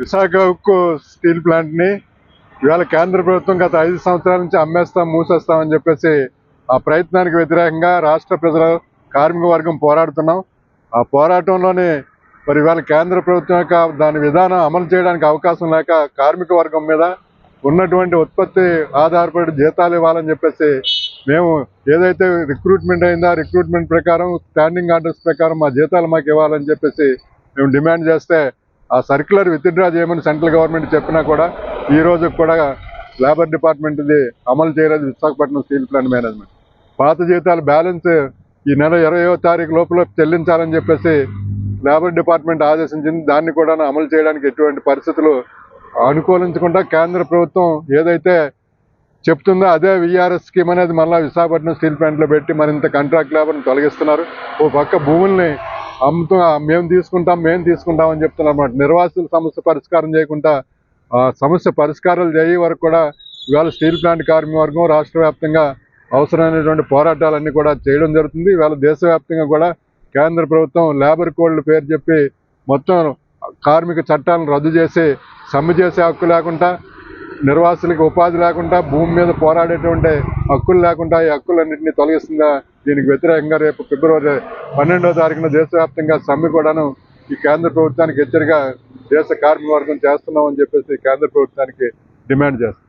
విశాఖ ఉక్కు steel plant ని ఇవాళ కేంద్ర ప్రభుత్వం గత 5 సంవత్సరాల నుంచి అమ్మేస్తాం మూసేస్తామని చెప్పేసి ఆ ప్రయత్నానికి వ్యతిరేకంగా రాష్ట్ర ప్రజలు కార్మిక వర్గం పోరాడుతున్నాం. ఆ పోరాటంలోనే మరి ఇవాళ కేంద్ర ప్రభుత్వం యొక్క దాని విధానం అమలు చేయడానికి అవకాశం లేక కార్మిక వర్గం మీద ఉన్నటువంటి ఉత్పత్తి ఆధారపడి జీతాలు ఇవ్వాలని చెప్పేసి మేము ఏదైతే రిక్రూట్మెంట్ అయిందో ఆ రిక్రూట్మెంట్ ప్రకారం స్టాండింగ్ ఆర్డర్స్ ప్రకారం మా జీతాలు మాకు ఇవ్వాలని చెప్పేసి మేము డిమాండ్ చేస్తే ఆ సర్క్యులర్ విత్డ్రా చేయమని సెంట్రల్ గవర్నమెంట్ చెప్పినా కూడా ఈ రోజు కూడా లేబర్ డిపార్ట్మెంట్ ఇది అమలు చేయలేదు. విశాఖపట్నం స్టీల్ ప్లాంట్ మేనేజ్మెంట్ పాత జీతాలు బ్యాలెన్స్ ఈ నెల 20వ తారీఖు లోపల చెల్లించాలని చెప్పేసి లేబర్ డిపార్ట్మెంట్ ఆదేశించింది. దాన్ని కూడా అమలు చేయడానికి ఎటువంటి పరిస్థితులు అనుకూలించకుండా కేంద్ర ప్రభుత్వం ఏదైతే చెప్తుందో అదే విఆర్ఎస్ స్కీమ్ అనేది మళ్ళీ విశాఖపట్నం స్టీల్ ప్లాంట్లో పెట్టి మరింత కాంట్రాక్ట్ లేబర్ని తొలగిస్తున్నారు. ఓ పక్క భూముల్ని అమ్ముతూ మేము తీసుకుంటాం అని చెప్తున్నారు అన్నమాట. నిర్వాసితుల సమస్య పరిష్కారం చేయకుండా ఆ సమస్య పరిష్కారాలు చేయ వరకు కూడా ఇవాళ స్టీల్ ప్లాంట్ కార్మిక వర్గం రాష్ట్ర వ్యాప్తంగా అవసరమైనటువంటి పోరాటాలన్నీ కూడా చేయడం జరుగుతుంది. ఇవాళ దేశవ్యాప్తంగా కూడా కేంద్ర ప్రభుత్వం లేబర్ కోడ్ల పేరు చెప్పి మొత్తం కార్మిక చట్టాలను రద్దు చేసి సమ్మె చేసే హక్కు లేకుండా, నిర్వాసులకు ఉపాధి లేకుండా, భూమి మీద పోరాడేటువంటి హక్కులు లేకుండా ఈ హక్కులన్నింటినీ తొలగిస్తుందా. దీనికి వ్యతిరేకంగా రేపు ఫిబ్రవరి 12వ తారీఖున దేశవ్యాప్తంగా సమ్మె కూడాను ఈ కేంద్ర ప్రభుత్వానికి హెచ్చరిక దేశ కార్మిక వర్గం చేస్తున్నామని చెప్పేసి కేంద్ర ప్రభుత్వానికి డిమాండ్ చేస్తాం.